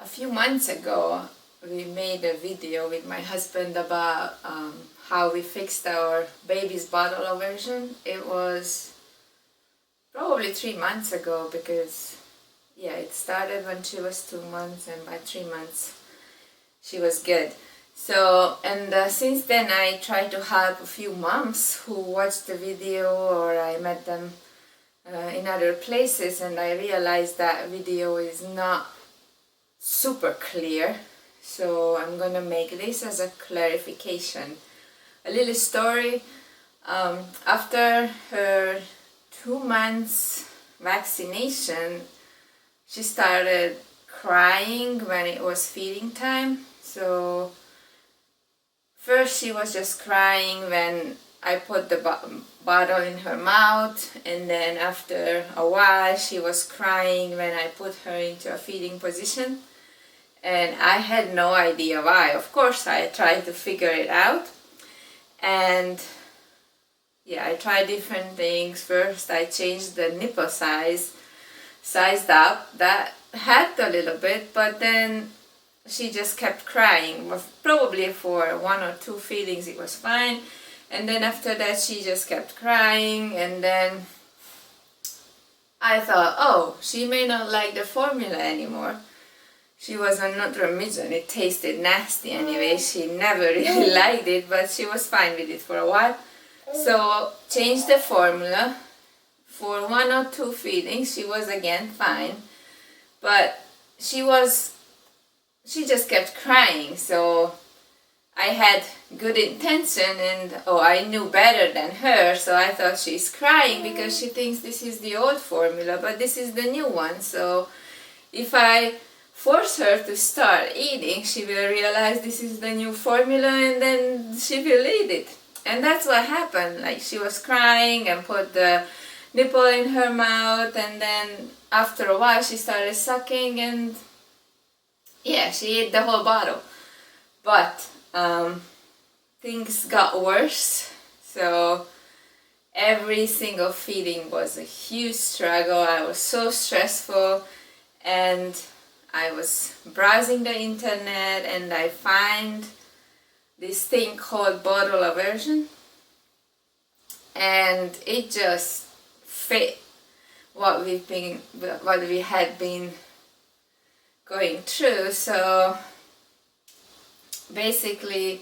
A few months ago, we made a video with my husband about how we fixed our baby's bottle aversion. It was probably 3 months ago because, yeah, it started when she was 2 months, and by 3 months she was good. So, and since then I try to help a few moms who watched the video, or I met them in other places, and I realized that video is not super clear. So I'm gonna make this as a clarification. A little story. After her 2 months vaccination, she started crying when it was feeding time. So first she was just crying when I put the bottle in her mouth, and then after a while she was crying when I put her into a feeding position. And I had no idea why. Of course I tried to figure it out, and yeah, I tried different things. First I changed the nipple sized up. That helped a little bit, but then she just kept crying. Probably for 1 or 2 feedings it was fine, and then after that she just kept crying. And then I thought, oh, she may not like the formula anymore. She was on Nutramigen. It tasted nasty anyway. She never really liked it, but she was fine with it for a while. So changed the formula. For 1 or 2 feedings she was again fine, but she just kept crying. So I had good intention, and I knew better than her, so I thought she's crying because she thinks this is the old formula, but this is the new one. So if I force her to start eating, she will realize this is the new formula, and then she will eat it. And that's what happened. Like, she was crying and put the nipple in her mouth, and then after a while she started sucking, and yeah, she ate the whole bottle. But things got worse. So every single feeding was a huge struggle. I was so stressful, and I was browsing the internet, and I find this thing called bottle aversion, and it just fit what we had been going through. So basically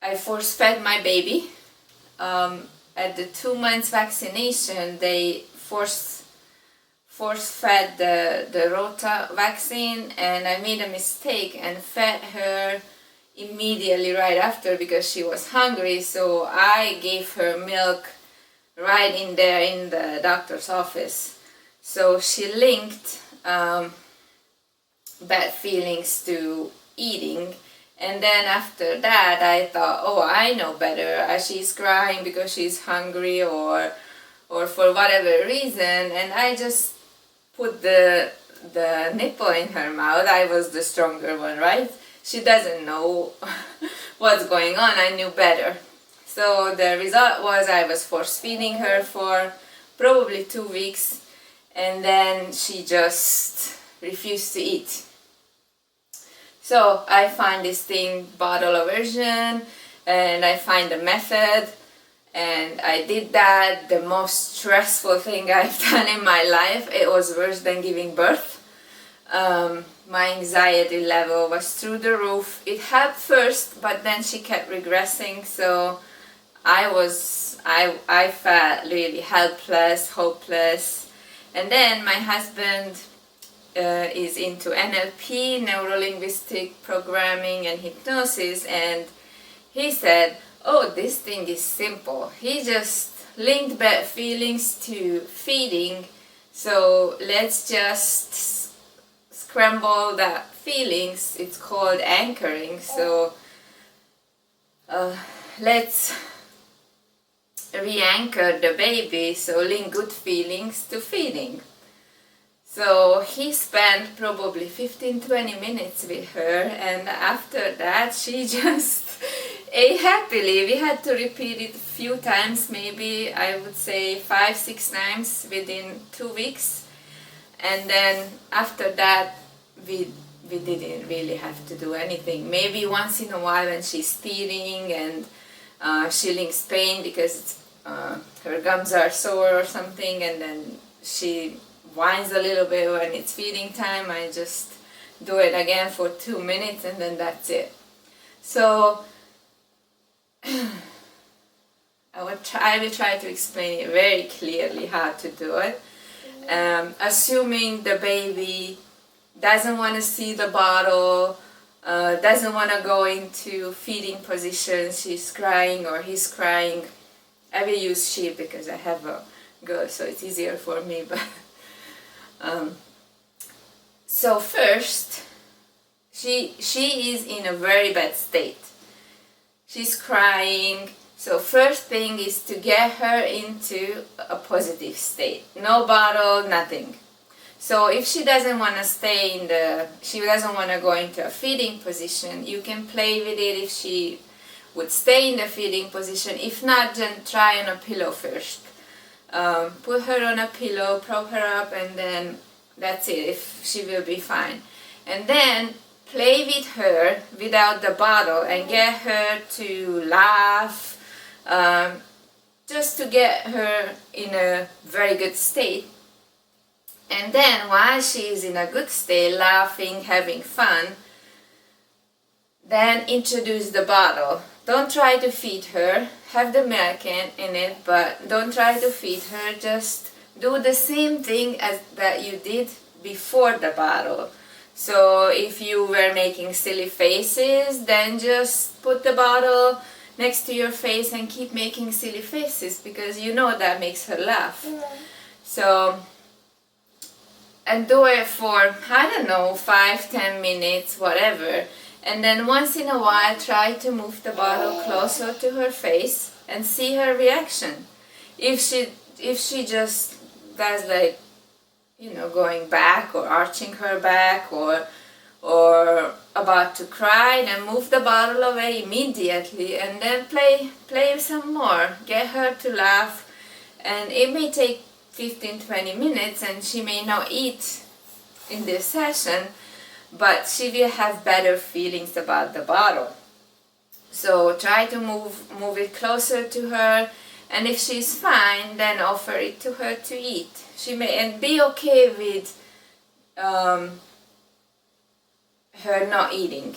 I force fed my baby. At the 2 months vaccination, they force fed the Rota vaccine, and I made a mistake and fed her immediately right after because she was hungry. So I gave her milk right in there in the doctor's office. So she linked bad feelings to eating. And then after that I thought, oh, I know better. She's crying because she's hungry, or for whatever reason, and I just put the nipple in her mouth. I was the stronger one, right? She doesn't know what's going on. I knew better. So the result was I was force feeding her for probably 2 weeks, and then she just refused to eat. So I find this thing, bottle aversion, and I find a method, and I did that. The most stressful thing I've done in my life. It was worse than giving birth. My anxiety level was through the roof. It helped first, but then she kept regressing. So I felt really helpless, hopeless. And then my husband is into NLP, neuro-linguistic programming and hypnosis, and he said, oh, this thing is simple. He just linked bad feelings to feeding, so let's just scramble that feelings. It's called anchoring. So let's re-anchor the baby, so link good feelings to feeding. So he spent probably 15-20 minutes with her, and after that she just ate happily. We had to repeat it a few times, maybe I would say 5-6 times within 2 weeks. And then after that we didn't really have to do anything. Maybe once in a while when she's teething and feeling pain because it's, her gums are sore or something, and then she whines a little bit when it's feeding time, I just do it again for 2 minutes and then that's it. So I will try to explain it very clearly how to do it. Assuming the baby doesn't want to see the bottle, doesn't want to go into feeding position, she's crying or he's crying. I will use she because I have a girl, so it's easier for me. But so first, she is in a very bad state. She's crying. So first thing is to get her into a positive state. No bottle, nothing. So if she doesn't want to she doesn't want to go into a feeding position, you can play with it if she would stay in the feeding position. If not, then try on a pillow first. Put her on a pillow, prop her up, and then that's it, if she will be fine. And then play with her without the bottle and get her to laugh, just to get her in a very good state. And then while she is in a good state, laughing, having fun, then introduce the bottle. Don't try to feed her, have the milk in it, but don't try to feed her, just do the same thing as that you did before the bottle. So if you were making silly faces, then just put the bottle next to your face and keep making silly faces, because you know that makes her laugh. So, and do it for, I don't know, 5-10 minutes, whatever. And then once in a while try to move the bottle closer to her face and see her reaction. If she just does, like, you know, going back or arching her back or about to cry, then move the bottle away immediately and then play some more. Get her to laugh, and it may take 15-20 minutes and she may not eat in this session, but she will have better feelings about the bottle. So try to move it closer to her, and if she's fine, then offer it to her to eat. She may, and be okay with her not eating.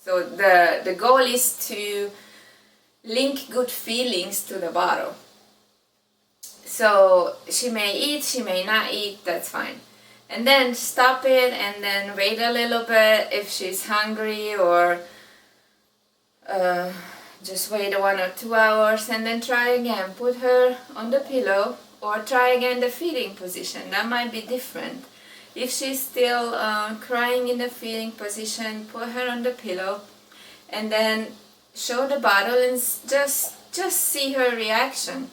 So the goal is to link good feelings to the bottle. So she may eat, she may not eat, that's fine. And then stop it and then wait a little bit if she's hungry, or just wait 1 or 2 hours and then try again. Put her on the pillow or try again the feeding position. That might be different. If she's still crying in the feeding position, put her on the pillow and then show the bottle and just see her reaction.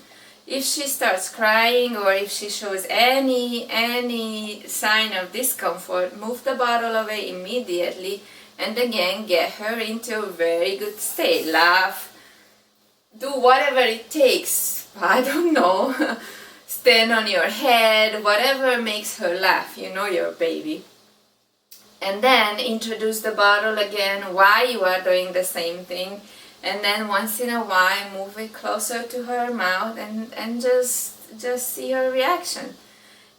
If she starts crying or if she shows any sign of discomfort, move the bottle away immediately and again get her into a very good state. Laugh, do whatever it takes, I don't know, stand on your head, whatever makes her laugh, you know your baby. And then introduce the bottle again while you are doing the same thing. And then once in a while move it closer to her mouth and just see her reaction.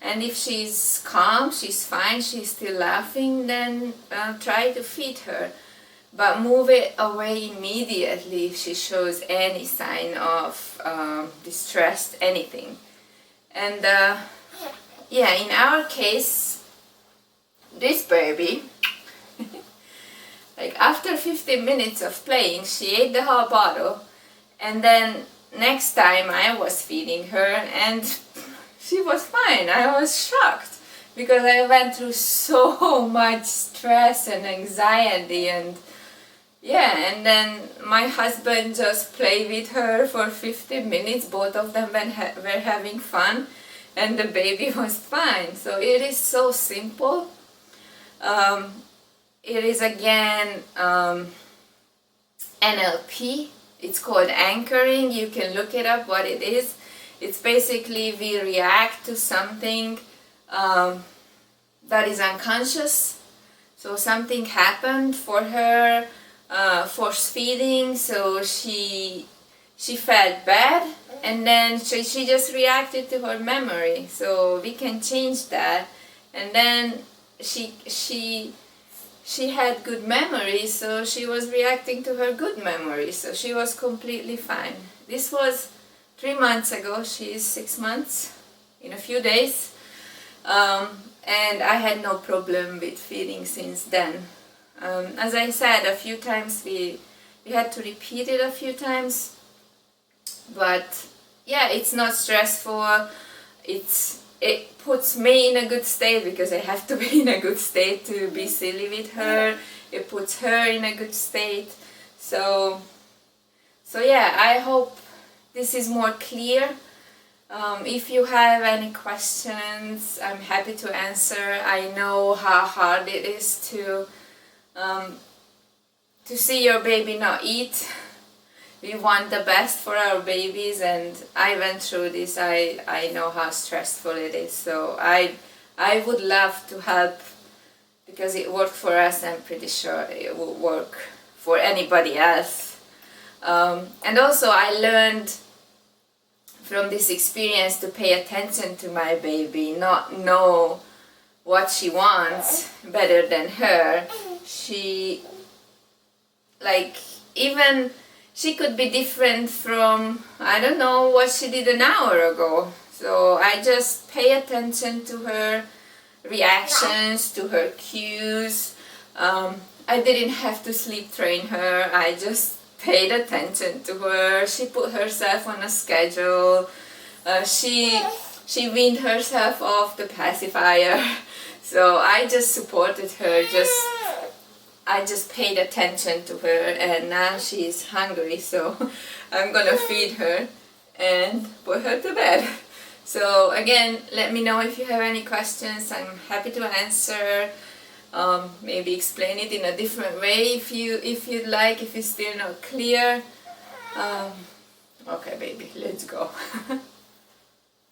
And if she's calm, she's fine, she's still laughing, then try to feed her. But move it away immediately if she shows any sign of distress, anything. And yeah, in our case, this baby, like after 15 minutes of playing, she ate the whole bottle, and then next time I was feeding her and she was fine. I was shocked because I went through so much stress and anxiety, and yeah, and then my husband just played with her for 15 minutes. Both of them were having fun and the baby was fine. So it is so simple. It is again NLP. It's called anchoring. You can look it up what it is. It's basically we react to something that is unconscious. So something happened for her, force feeding, so she felt bad, and then she just reacted to her memory. So we can change that, and then she had good memories, so she was reacting to her good memories, so she was completely fine. This was 3 months ago. She is 6 months in a few days, and I had no problem with feeding since then. As I said, a few times we had to repeat it a few times, but yeah, it's not stressful. It puts me in a good state because I have to be in a good state to be silly with her. It puts her in a good state. So yeah, I hope this is more clear. If you have any questions, I'm happy to answer. I know how hard it is to see your baby not eat. We want the best for our babies, and I went through this. I know how stressful it is, so I would love to help, because it worked for us. I'm pretty sure it will work for anybody else. And also I learned from this experience to pay attention to my baby, not know what she wants better than her. She could be different from, I don't know, what she did an hour ago. So I just pay attention to her reactions, to her cues. I didn't have to sleep train her. I just paid attention to her. She put herself on a schedule. She weaned herself off the pacifier. So I just supported her. I just paid attention to her, and now she's hungry, so I'm gonna feed her and put her to bed. So again, let me know if you have any questions. I'm happy to answer. Maybe explain it in a different way if you'd like, if it's still not clear. Okay, baby, let's go.